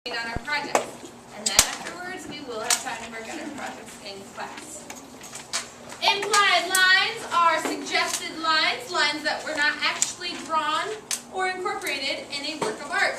on our projects. And then afterwards, we will have time to work on our projects in class. Implied lines are suggested lines, lines that were not actually drawn or incorporated in a work of art.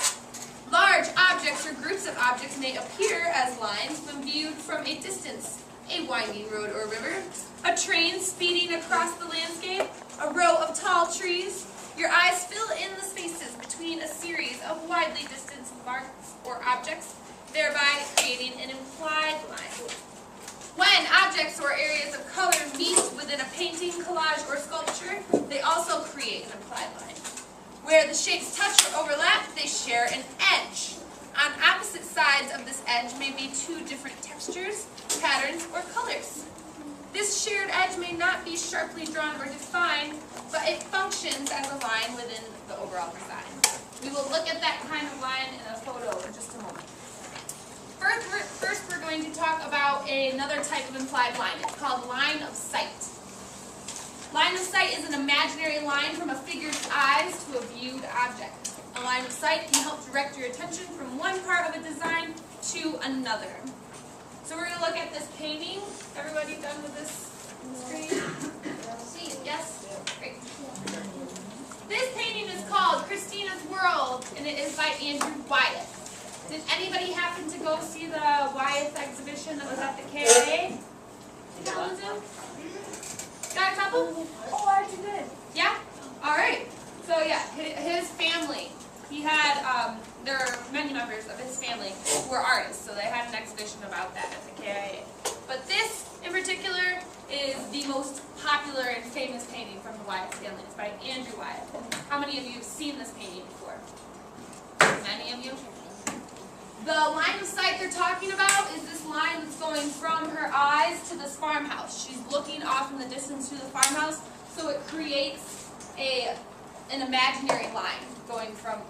Large objects or groups of objects may appear as lines when viewed from a distance. A winding road or river, a train speeding across the landscape, a row of tall trees. Your eyes fill in the spaces between a series of widely distanced marks or objects, thereby creating an implied line. When objects or areas of color meet within a painting, collage, or sculpture, they also create an implied line. Where the shapes touch or overlap, they share an edge. On opposite sides of this edge may be two different textures, patterns, or colors. This shared edge may not be sharply drawn or defined, but it functions as a line within the overall design. We will look at that kind of line in a photo in just a moment. First we're going to talk about another type of implied line. It's called line of sight. Line of sight is an imaginary line from a figure's eyes to a viewed object. A line of sight can help direct your attention from one part of a design to another. So we're going to look at this painting. Everybody done with this screen? See, yes? Great. This painting is called Christina's World, and it is by Andrew Wyeth. Did anybody happen to go see the Wyeth exhibition that was at the KIA? Got a couple? Oh, aren't you good? Yeah? Alright. So yeah, his family, he had, there are many members of his family who were artists, so they had an exhibition about that at the KIA. But this, in particular, is the most popular and famous painting from the Wyeth family. It's by Andrew Wyeth. How many of you have seen this painting before? Many of you? The line of sight they're talking about is this line that's going from her eyes to this farmhouse. She's looking off in the distance to the farmhouse, so it creates an imaginary line going from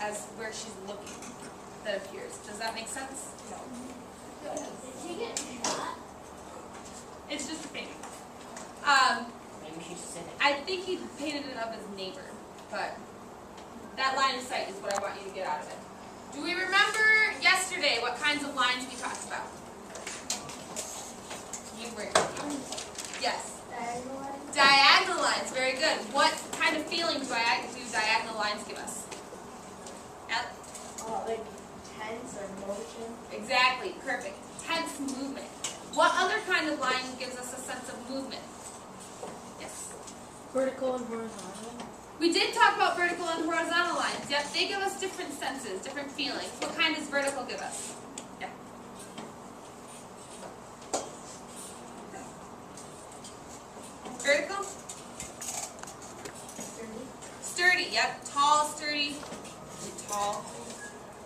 as where she's looking that appears. Does that make sense? No. It's just a painting. I think he painted it of his neighbor, but that line of sight is what I want you to get out of it. Do we remember yesterday what kinds of lines we talked about? You were. Yes. Diagonal lines. Diagonal lines. Very good. What kind of feeling do diagonal lines give us? Like tense or motion. Exactly. Perfect. Tense movement. What other kind of line gives us a sense of movement? Yes. Vertical and horizontal. We did talk about vertical and horizontal lines. Yep, they give us different senses, different feelings. What kind does vertical give us? Yeah. Vertical? Sturdy. Sturdy, yep. Tall, sturdy. Tall.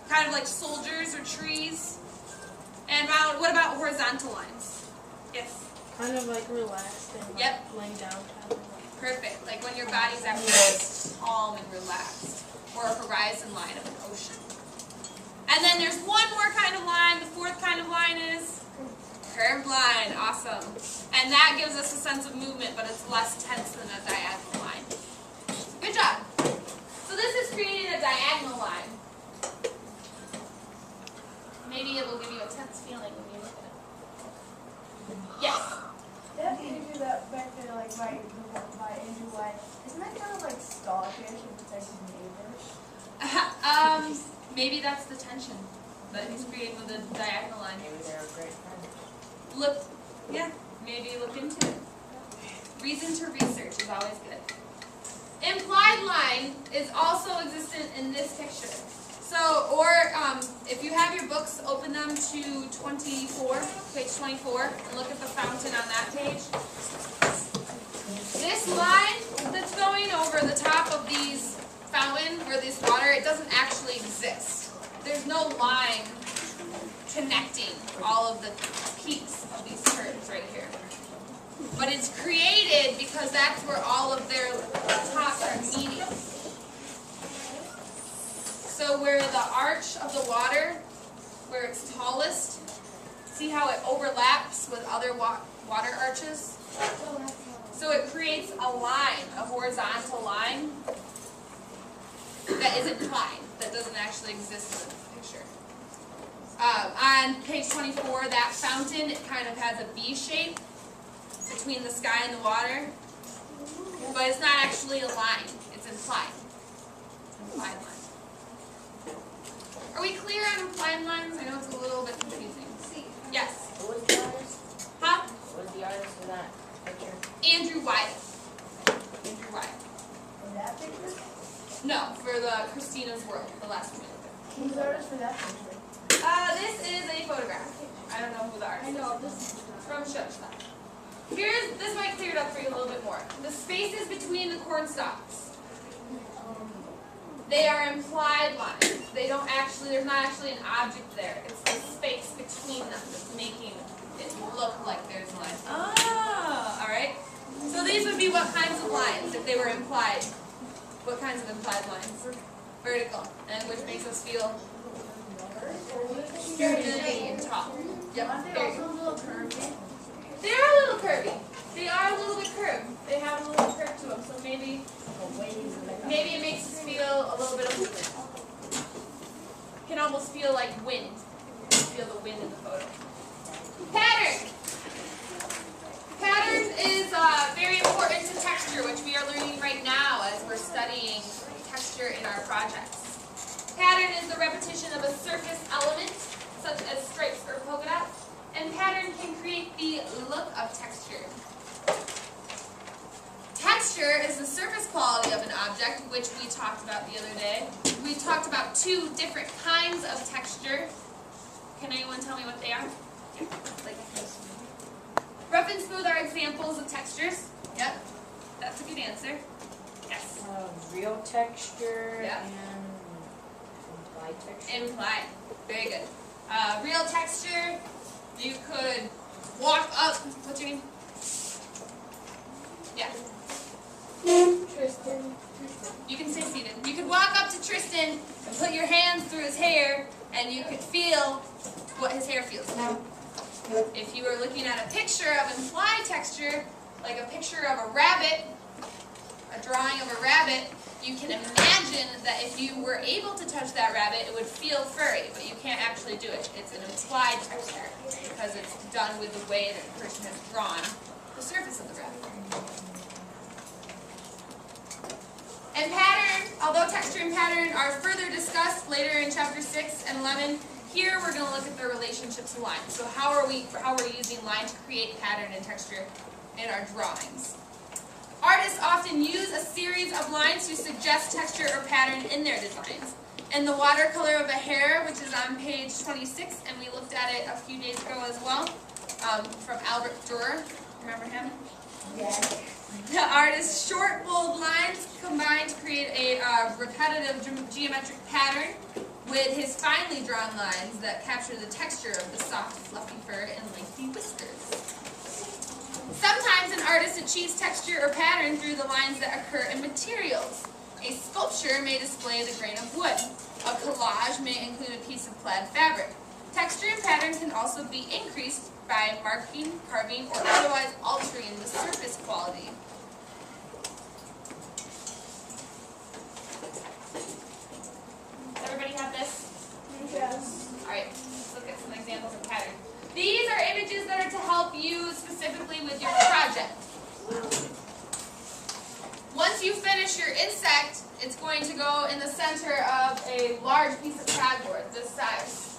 Kind of like soldiers or trees. And what about horizontal lines? Yes. Kind of like relaxed and like laying down kind of. Perfect, like when your body's at rest, calm and relaxed, or a horizon line of an ocean. And then there's one more kind of line, the fourth kind of line is curved line, awesome. And that gives us a sense of movement, but it's less tense than a diagonal line. Good job. So this is creating a diagonal line. Maybe it will give you a tense feeling when you look at it. Yes? That picture that back there, like by Andrew White, isn't that kind of like starfish and protect his neighbor? Maybe that's the tension that he's creating with a diagonal line. Maybe they're a great friend. Maybe look into it. Reason to research is always good. Implied line is also existent in this picture. So, if you have your books, open them to page 24, and look at the fountain on that page. This line that's going over the top of these fountain, or this water, it doesn't actually exist. There's no line connecting all of the peaks of these curves right here. But it's created because that's where all of their tops are meeting. So where the arch of the water, where it's tallest, see how it overlaps with other water arches? So it creates a line, a horizontal line that isn't implied, that doesn't actually exist in the picture. On page 24, that fountain, it kind of has a V shape between the sky and the water. But it's not actually a line. It's implied. Implied line. Are we clear on implied lines? I know it's a little bit confusing. Yes? Who was the artist? Huh? Who was the artist for that picture? Andrew Wyatt. Andrew Wyatt. In that picture? No, for the Christina's World, the last one. Who's the artist for that picture? This is a photograph. I don't know who the artist is. I know, this is From Shutterstock. This might clear it up for you a little bit more. The spaces between the corn stalks. They are implied lines. They don't actually, there's not actually an object there. It's the space between them that's making it look like there's lines. Oh, alright. So these would be what kinds of lines if they were implied? What kinds of implied lines? Vertical. And which makes us feel sturdy and tall. Yep. Aren't they There you go. also a little curvy? They are a little curvy. They are a little bit curved. They have a little curve to them, so maybe it makes us feel a little bit of movement. Can almost feel like wind. You can feel the wind in the photo. Pattern. Pattern is very important to texture, which we are learning right now as we're studying texture in our projects. Pattern is the repetition of a surface element, such as stripes or polka dots. And pattern can create the look of texture. Texture is the surface quality of an object, which we talked about the other day. We talked about two different kinds of texture. Can anyone tell me what they are? Like rough and smooth are examples of textures. Yep, that's a good answer. Yes. Real texture Yeah. and implied texture. Implied. Very good. Real texture. You could walk up. What's your name? Yeah. Tristan. You can stay seated. You could walk up to Tristan and put your hands through his hair, and you could feel what his hair feels like. If you were looking at a picture of implied texture, like a picture of a rabbit, a drawing of a rabbit, you can imagine that if you were able to touch that rabbit, it would feel furry, but you can't actually do it. It's an implied texture because it's done with the way that the person has drawn the surface of the rabbit. And pattern, although texture and pattern are further discussed later in chapter 6 and 11, here we're going to look at the relationship to line. So how are we using line to create pattern and texture in our drawings? Artists often use a series of lines to suggest texture or pattern in their designs. And the watercolor of a hare, which is on page 26, and we looked at it a few days ago as well, from Albert Dürer. Remember him? Yes. The artist's short, bold lines combine to create a repetitive geometric pattern with his finely drawn lines that capture the texture of the soft, fluffy fur and lengthy whiskers. Sometimes an artist achieves texture or pattern through the lines that occur in materials. A sculpture may display the grain of wood. A collage may include a piece of plaid fabric. Texture and pattern can also be increased by marking, carving, or otherwise altering the surface quality. Does everybody have this? Yes. Alright, let's look at some examples of pattern. These are images that are to help you specifically with your project. Once you finish your insect, it's going to go in the center of a large piece of cardboard this size.